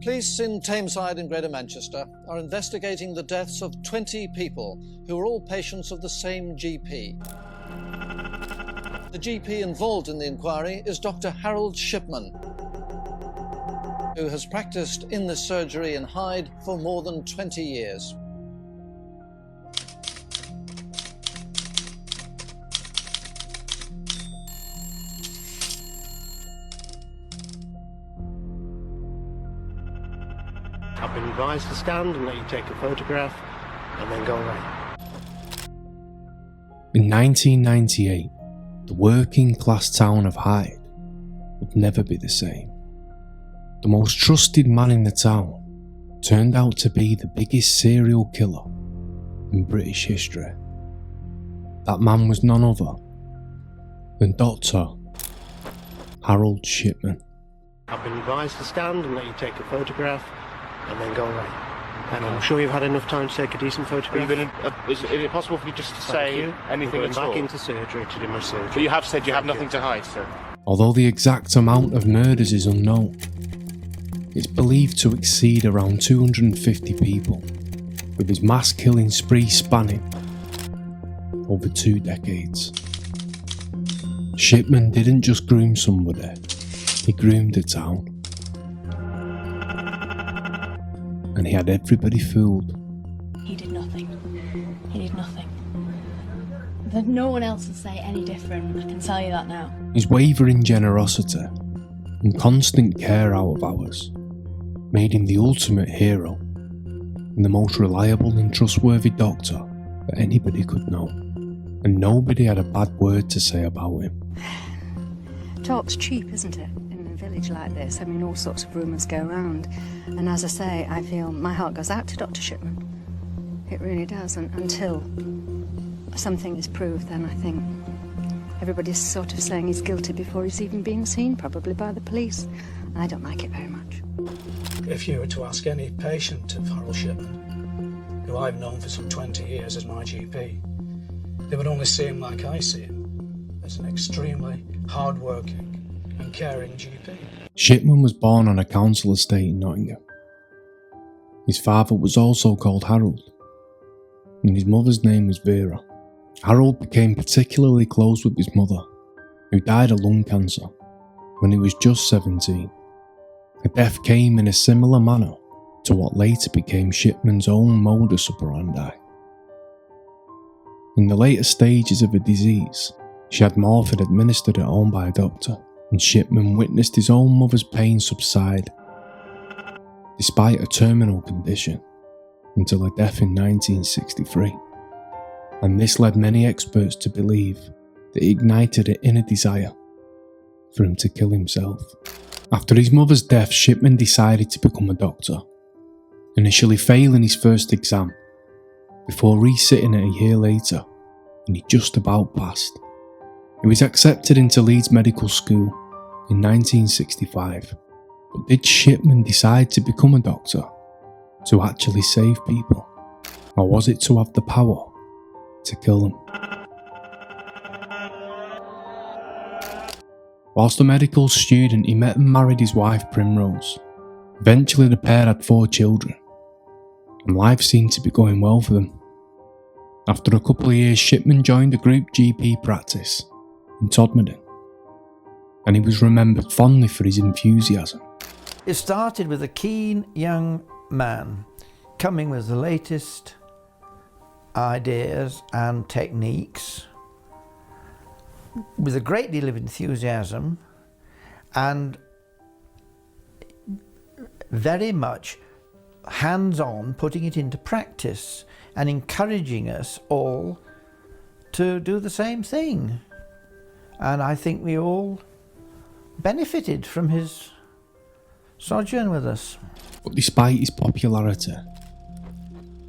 Police in Tameside in Greater Manchester are investigating the deaths of 20 people who are all patients of the same GP. The GP involved in the inquiry is Dr. Harold Shipman, who has practiced in this surgery in Hyde for more than 20 years. I've been advised to stand and let you take a photograph and then go away. In 1998, the working class town of Hyde would never be the same. The most trusted man in the town turned out to be the biggest serial killer in British history. That man was none other than Dr. Harold Shipman. I've been advised to stand and let you take a photograph and then go away. And I'm sure you've had enough time to take a decent photograph. Is it possible for you just to say anything at all? I'm back into surgery to do my surgery. But you have said you have nothing to hide, sir. Although the exact amount of murders is unknown, it's believed to exceed around 250 people, with his mass killing spree spanning over 2 decades. Shipman didn't just groom somebody, he groomed the town. And he had everybody fooled. He did nothing. He did nothing. But no one else will say any different, I can tell you that now. His wavering generosity and constant care out of hours made him the ultimate hero and the most reliable and trustworthy doctor that anybody could know. And nobody had a bad word to say about him. Talk's cheap, isn't it? In a village like this, I mean, all sorts of rumours go around. And as I say, I feel my heart goes out to Dr. Shipman. It really does. And until something is proved, then I think everybody's sort of saying he's guilty before he's even being seen, probably by the police. And I don't like it very much. If you were to ask any patient of Harold Shipman, who I've known for some 20 years as my GP, they would only see him like I see him, as an extremely hard-working and caring GP. Shipman was born on a council estate in Nottingham. His father was also called Harold, and his mother's name was Vera. Harold became particularly close with his mother, who died of lung cancer when he was just 17. Her death came in a similar manner to what later became Shipman's own modus operandi. In the later stages of her disease, she had morphine administered at home by a doctor, and Shipman witnessed his own mother's pain subside, despite a terminal condition, until her death in 1963. And this led many experts to believe that it ignited an inner desire for him to kill himself. After his mother's death, Shipman decided to become a doctor, initially failing his first exam, before resitting it a year later, and he just about passed. He was accepted into Leeds Medical School in 1965, but did Shipman decide to become a doctor to actually save people, or was it to have the power to kill them? Whilst a medical student, he met and married his wife Primrose. Eventually the pair had 4 children, and life seemed to be going well for them. After a couple of years, Shipman joined a group GP practice in Todmorden, and he was remembered fondly for his enthusiasm. It started with a keen young man coming with the latest ideas and techniques with a great deal of enthusiasm and very much hands-on, putting it into practice and encouraging us all to do the same thing. And I think we all benefited from his sojourn with us. But despite his popularity,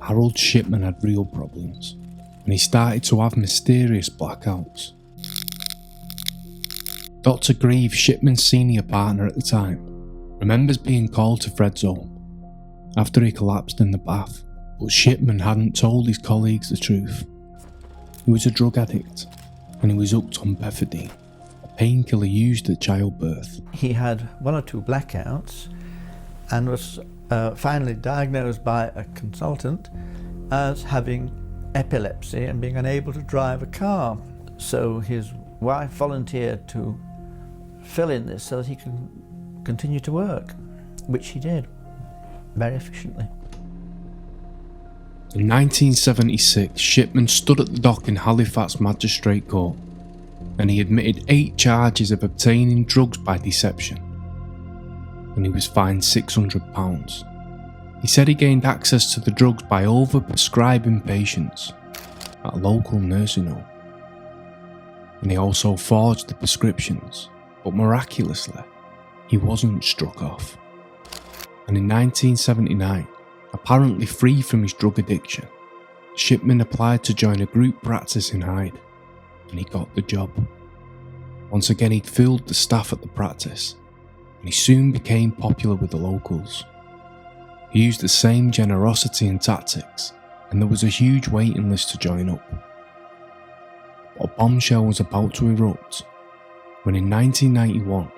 Harold Shipman had real problems, and he started to have mysterious blackouts. Dr. Grieve, Shipman's senior partner at the time, remembers being called to Fred's home after he collapsed in the bath, but Shipman hadn't told his colleagues the truth. He was a drug addict, and he was hooked on Bethadine, a painkiller used at childbirth. He had 1 or 2 blackouts, and was finally diagnosed by a consultant as having epilepsy and being unable to drive a car. So his wife volunteered to fill in this so that he can continue to work, which he did very efficiently. In 1976, Shipman stood at the dock in Halifax Magistrate Court, and he admitted 8 charges of obtaining drugs by deception, and he was fined £600. He said he gained access to the drugs by over-prescribing patients at a local nursing home, and he also forged the prescriptions, but miraculously, he wasn't struck off. And in 1979, apparently free from his drug addiction, Shipman applied to join a group practice in Hyde, and he got the job. Once again, he'd fooled the staff at the practice, and he soon became popular with the locals. He used the same generosity and tactics, and there was a huge waiting list to join up. But a bombshell was about to erupt when in 1991,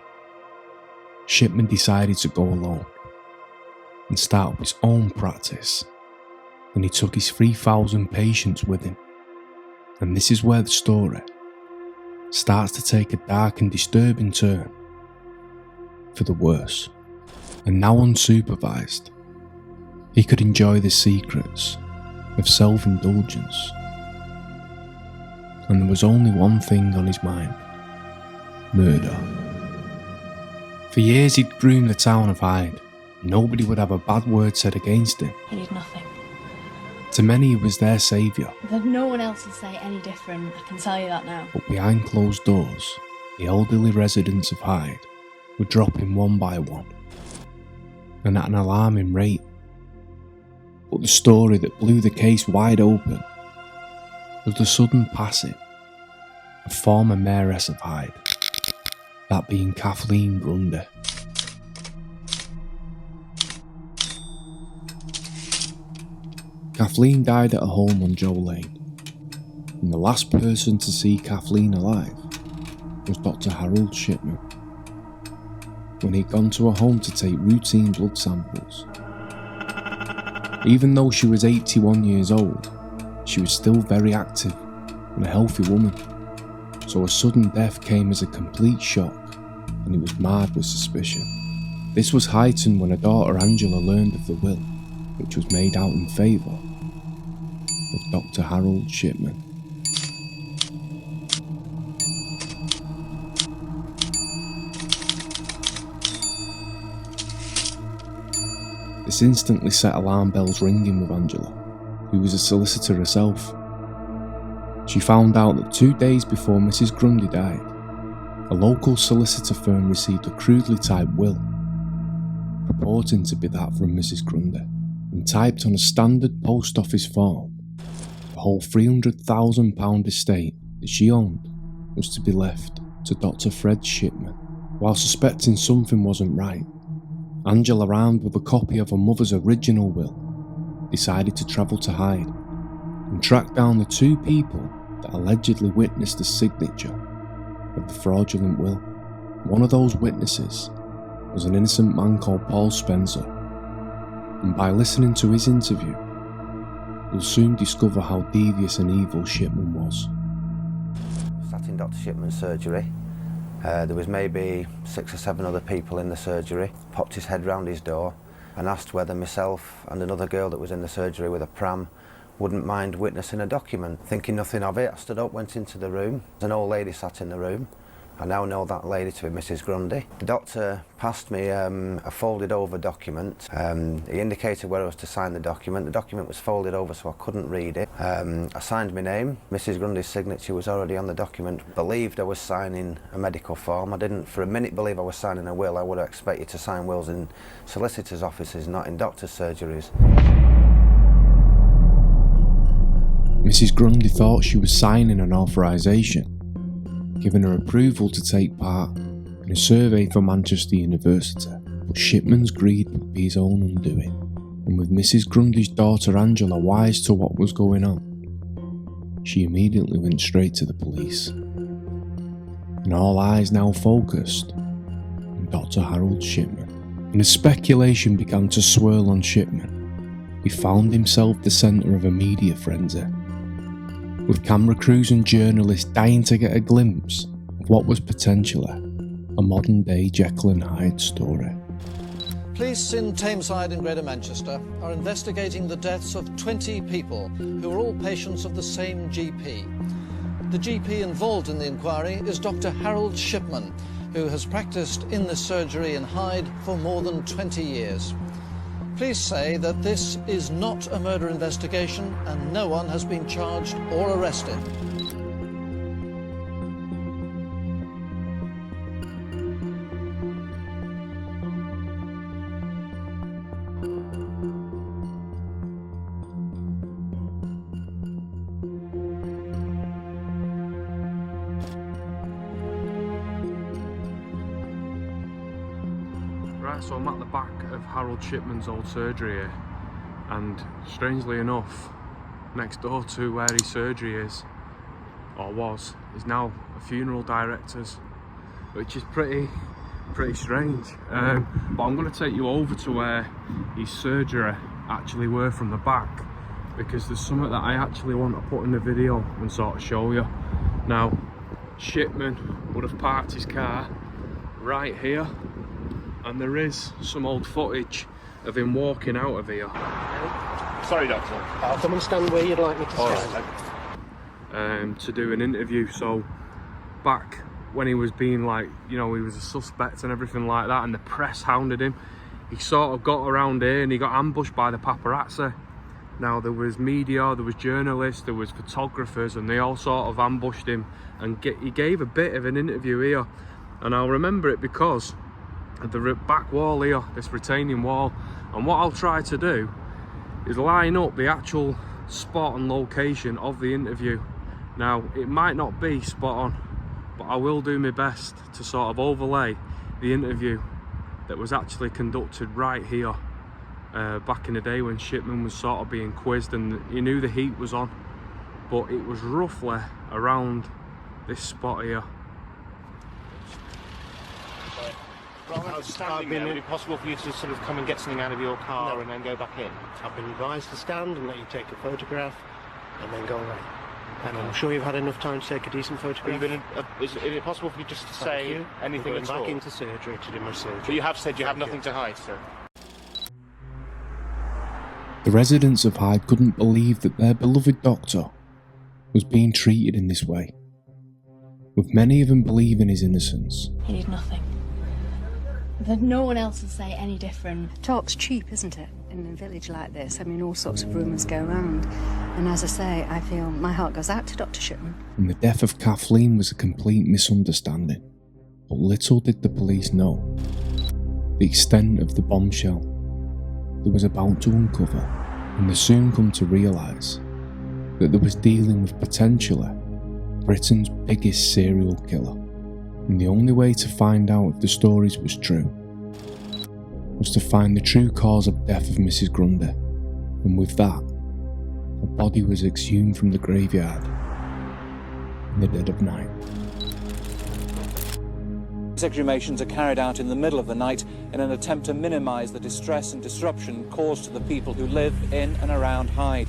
Shipman decided to go alone and start up his own practice, and he took his 3,000 patients with him. And this is where the story starts to take a dark and disturbing turn for the worse. And now unsupervised, he could enjoy the secrets of self-indulgence. And there was only one thing on his mind: murder. For years he'd groomed the town of Hyde. Nobody would have a bad word said against him. He did nothing. To many, he was their saviour. There's no one else will say any different, I can tell you that now. But behind closed doors, the elderly residents of Hyde were dropping one by one, and at an alarming rate. But the story that blew the case wide open was the sudden passing of former mayoress of Hyde, that being Kathleen Grundy. Kathleen died at a home on Joe Lane, and the last person to see Kathleen alive was Dr. Harold Shipman, when he'd gone to her home to take routine blood samples. Even though she was 81 years old, she was still very active and a healthy woman, so a sudden death came as a complete shock, and he was marred with suspicion. This was heightened when her daughter Angela learned of the will, which was made out in favour of Dr. Harold Shipman. This instantly set alarm bells ringing with Angela, who was a solicitor herself. She found out that 2 days before Mrs. Grundy died, a local solicitor firm received a crudely typed will, purporting to be that from Mrs. Grundy, and typed on a standard post office form. The whole £300,000 estate that she owned was to be left to Dr. Fred Shipman. While suspecting something wasn't right, Angela, armed with a copy of her mother's original will, decided to travel to Hyde and track down the 2 people that allegedly witnessed the signature of the fraudulent will. One of those witnesses was an innocent man called Paul Spencer, and by listening to his interview, you'll soon discover how devious and evil Shipman was. Sat in Dr. Shipman's surgery. There was maybe 6 or 7 other people in the surgery. Popped his head round his door and asked whether myself and another girl that was in the surgery with a pram wouldn't mind witnessing a document. Thinking nothing of it, I stood up, went into the room. An old lady sat in the room. I now know that lady to be Mrs. Grundy. The doctor passed me a folded over document. He indicated where I was to sign the document. The document was folded over so I couldn't read it. I signed my name. Mrs. Grundy's signature was already on the document. Believed I was signing a medical form. I didn't for a minute believe I was signing a will. I would have expected to sign wills in solicitors' offices, not in doctors' surgeries. Mrs. Grundy thought she was signing an authorisation, giving her approval to take part in a survey for Manchester University, but Shipman's greed would be his own undoing, and with Mrs. Grundy's daughter Angela wise to what was going on, she immediately went straight to the police. And all eyes now focused on Dr. Harold Shipman. and as speculation began to swirl on Shipman, he found himself the centre of a media frenzy, with camera crews and journalists dying to get a glimpse of what was potentially a modern-day Jekyll and Hyde story. Police in Tameside in Greater Manchester are investigating the deaths of 20 people who are all patients of the same GP. The GP involved in the inquiry is Dr. Harold Shipman, who has practiced in this surgery in Hyde for more than 20 years. Police say that this is not a murder investigation and no one has been charged or arrested. Right, so I'm at the back of Harold Shipman's old surgery here, and strangely enough, next door to where his surgery is, or was, is now a funeral director's, which is pretty strange. But I'm going to take you over to where his surgery actually were from the back, because there's something that I actually want to put in the video and sort of show you. Now, Shipman would have parked his car right here, and there is some old footage of him walking out of here. Sorry, Doctor. I'll come and stand where you'd like me to stand. To do an interview. So back when he was being like, you know, he was a suspect and everything like that, and the press hounded him, he sort of got around here and he got ambushed by the paparazzi. Now there was media, there was journalists, there was photographers, and they all sort of ambushed him, and he gave a bit of an interview here, and I'll remember it because of the back wall here, this retaining wall. And what I'll try to do is line up the actual spot and location of the interview. Now it might not be spot on, but I will do my best to sort of overlay the interview that was actually conducted right here back in the day when Shipman was sort of being quizzed, and you knew the heat was on, but it was roughly around this spot here. Rather than standing there, would it be possible for you to sort of come and get something out of your car and then go back in? I've been advised to stand and let you take a photograph and then go away. And I'm sure you've had enough time to take a decent photograph. Is it possible for you just to say anything at all? I'm back into surgery to do my surgery. But you have said you have nothing to hide, sir. The residents of Hyde couldn't believe that their beloved doctor was being treated in this way, with many of them believing his innocence. He did nothing. That no one else will say any different. Talk's cheap, isn't it, in a village like this? I mean, all sorts of rumours go around. And as I say, I feel my heart goes out to Dr. Shipman. And the death of Kathleen was a complete misunderstanding. But little did the police know the extent of the bombshell they was about to uncover, and they soon come to realise that they was dealing with potentially Britain's biggest serial killer. And the only way to find out if the stories was true was to find the true cause of death of Mrs. Grundy, and with that, her body was exhumed from the graveyard in the dead of night. These exhumations are carried out in the middle of the night in an attempt to minimise the distress and disruption caused to the people who live in and around Hyde.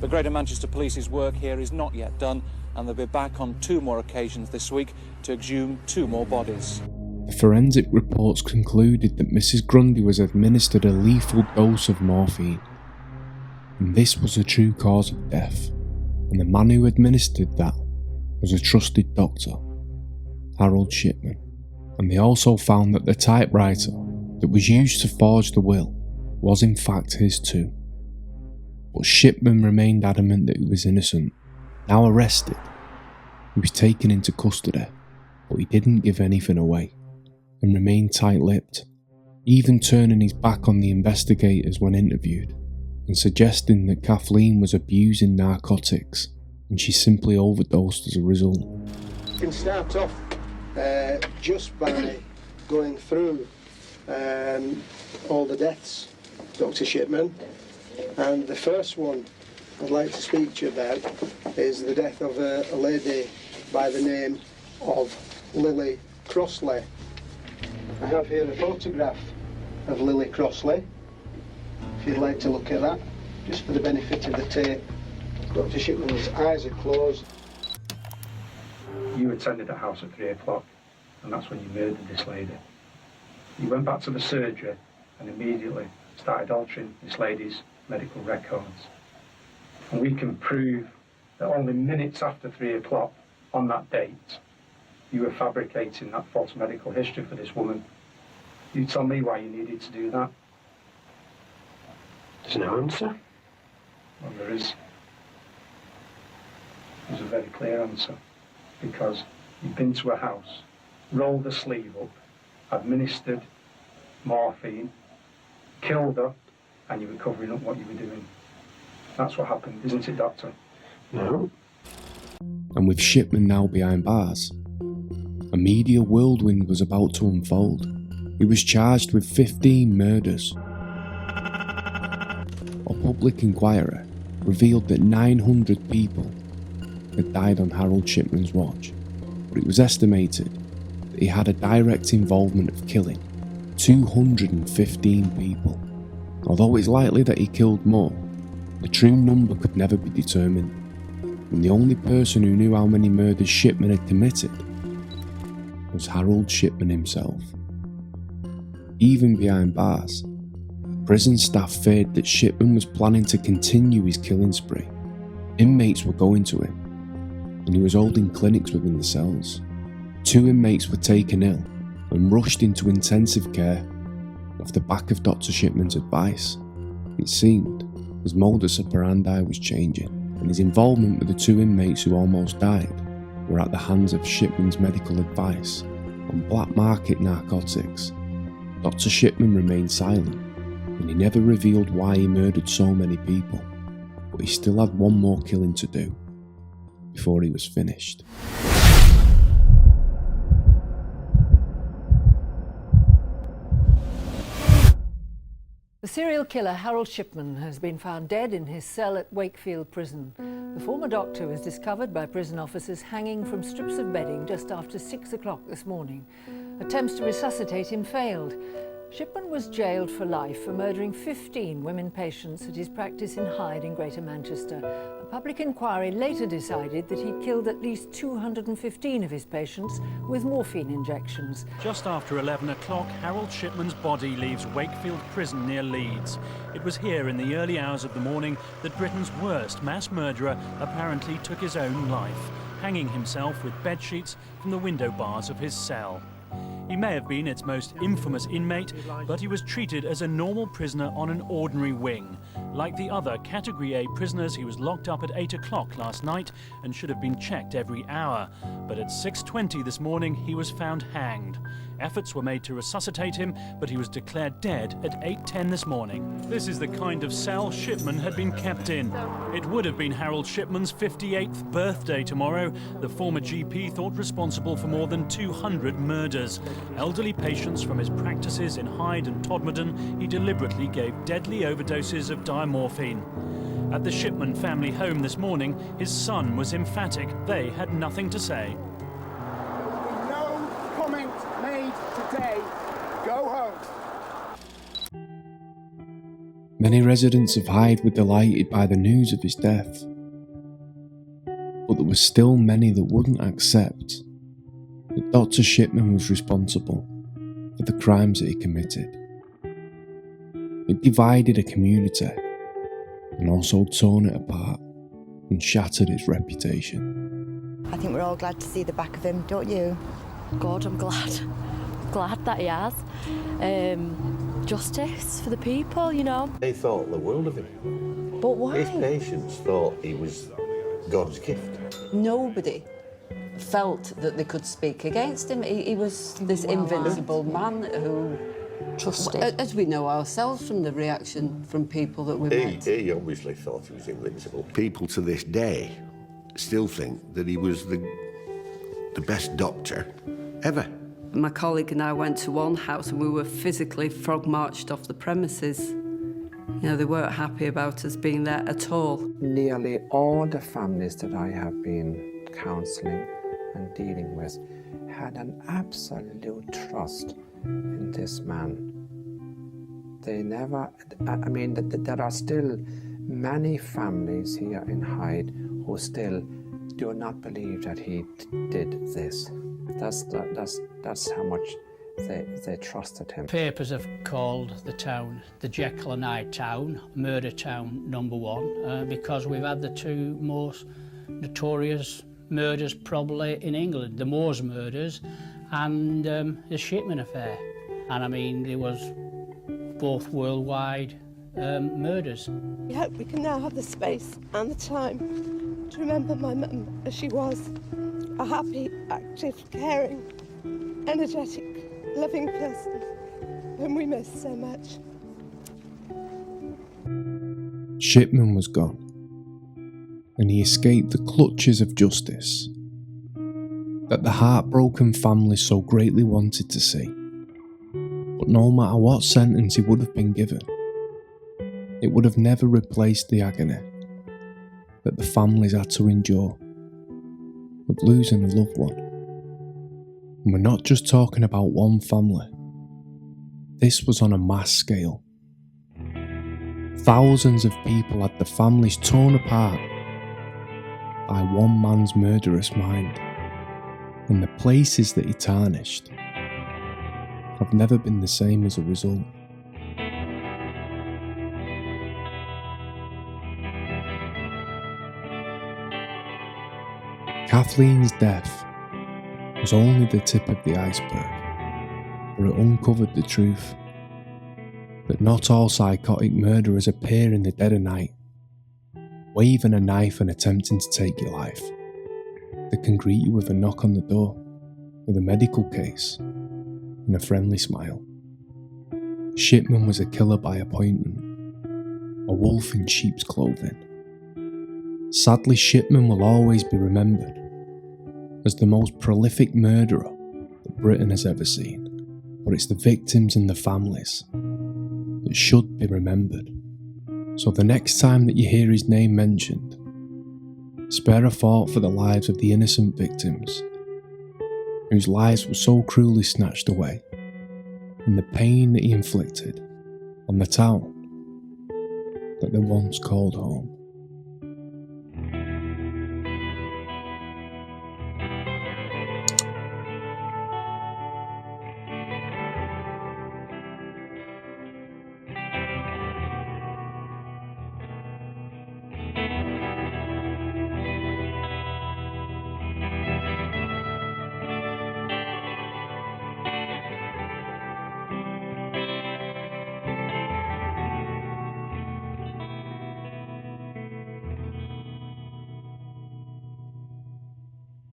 The Greater Manchester Police's work here is not yet done, and they'll be back on 2 more occasions this week to exhume 2 more bodies. The forensic reports concluded that Mrs. Grundy was administered a lethal dose of morphine, and this was the true cause of death, and the man who administered that was a trusted doctor, Harold Shipman. And they also found that the typewriter that was used to forge the will was in fact his too. But Shipman remained adamant that he was innocent. Now arrested, he was taken into custody, but he didn't give anything away and remained tight-lipped, even turning his back on the investigators when interviewed and suggesting that Kathleen was abusing narcotics and she simply overdosed as a result. You can start off just by going through all the deaths, Dr. Shipman, and the first one I'd like to speak to you about is the death of a lady by the name of Lily Crossley. I have here a photograph of Lily Crossley, if you'd like to look at that, just for the benefit of the tape. Dr. Shipman's eyes are closed. You attended the house at 3 o'clock, and that's when you murdered this lady. You went back to the surgery and immediately started altering this lady's medical records. And we can prove that only minutes after 3 o'clock on that date, you were fabricating that false medical history for this woman. You tell me why you needed to do that. There's no answer. Well, there is. There's a very clear answer. Because you've been to a house, rolled the sleeve up, administered morphine, killed her, and you were covering up what you were doing. That's what happened, isn't it, Doctor? No. And with Shipman now behind bars, a media whirlwind was about to unfold. He was charged with 15 murders. A public inquiry revealed that 900 people had died on Harold Shipman's watch, but it was estimated that he had a direct involvement of killing 215 people. Although it's likely that he killed more, the true number could never be determined, and the only person who knew how many murders Shipman had committed was Harold Shipman himself. Even behind bars, prison staff feared that Shipman was planning to continue his killing spree. Inmates were going to him, and he was holding clinics within the cells. 2 inmates were taken ill and rushed into intensive care off the back of Dr. Shipman's advice. It seemed his modus operandi was changing, and his involvement with the 2 inmates who almost died were at the hands of Shipman's medical advice on black market narcotics. Dr. Shipman remained silent, and he never revealed why he murdered so many people, but he still had one more killing to do before he was finished. The serial killer Harold Shipman has been found dead in his cell at Wakefield Prison. The former doctor was discovered by prison officers hanging from strips of bedding just after 6 o'clock this morning. Attempts to resuscitate him failed. Shipman was jailed for life for murdering 15 women patients at his practice in Hyde in Greater Manchester. A public inquiry later decided that he'd killed at least 215 of his patients with morphine injections. Just after 11 o'clock, Harold Shipman's body leaves Wakefield Prison near Leeds. It was here in the early hours of the morning that Britain's worst mass murderer apparently took his own life, hanging himself with bedsheets from the window bars of his cell. He may have been its most infamous inmate, but he was treated as a normal prisoner on an ordinary wing. Like the other Category A prisoners, he was locked up at 8 o'clock last night and should have been checked every hour. But at 6:20 this morning, he was found hanged. Efforts were made to resuscitate him, but he was declared dead at 8:10 this morning. This is the kind of cell Shipman had been kept in. It would have been Harold Shipman's 58th birthday tomorrow. The former GP thought responsible for more than 200 murders. Elderly patients from his practices in Hyde and Todmorden, he deliberately gave deadly overdoses of diamorphine. At the Shipman family home this morning, his son was emphatic. They had nothing to say. No comment made today. Go home. Many residents of Hyde were delighted by the news of his death, but there were still many that wouldn't accept that Dr. Shipman was responsible for the crimes that he committed. It divided a community and also torn it apart and shattered its reputation. I think we're all glad to see the back of him, don't you? God, I'm glad. Glad that he has. Justice for the people, you know. They thought the world of him. But why? His patients thought he was God's gift. Nobody felt that they could speak against him. He was this invincible man who trusted. As we know ourselves from the reaction from people that we met. He obviously thought he was invincible. People to this day still think that he was the best doctor ever. My colleague and I went to one house and we were physically frog-marched off the premises. You know, they weren't happy about us being there at all. Nearly all the families that I have been counselling and dealing with had an absolute trust in this man. They never, I mean, there are still many families here in Hyde who still do not believe that he did this. That's how much they trusted him. Papers have called the town the Jekyll and Hyde town, murder town #1, because we've had the two most notorious murders probably in England, the Moors murders and the Shipman affair. And I mean, there was both worldwide murders. We hope we can now have the space and the time to remember my mum as she was, a happy, active, caring, energetic, loving person whom we miss so much. Shipman was gone, and he escaped the clutches of justice that the heartbroken family so greatly wanted to see. But no matter what sentence he would have been given, it would have never replaced the agony that the families had to endure of losing a loved one. And we're not just talking about one family. This was on a mass scale. Thousands of people had their families torn apart by one man's murderous mind, and the places that he tarnished have never been the same as a result. Kathleen's death was only the tip of the iceberg, but it uncovered the truth that not all psychotic murderers appear in the dead of night, waving a knife and attempting to take your life. They can greet you with a knock on the door, with a medical case, and a friendly smile. Shipman was a killer by appointment, a wolf in sheep's clothing. Sadly, Shipman will always be remembered as the most prolific murderer that Britain has ever seen, but it's the victims and the families that should be remembered. So the next time that you hear his name mentioned, spare a thought for the lives of the innocent victims whose lives were so cruelly snatched away, and the pain that he inflicted on the town that they once called home.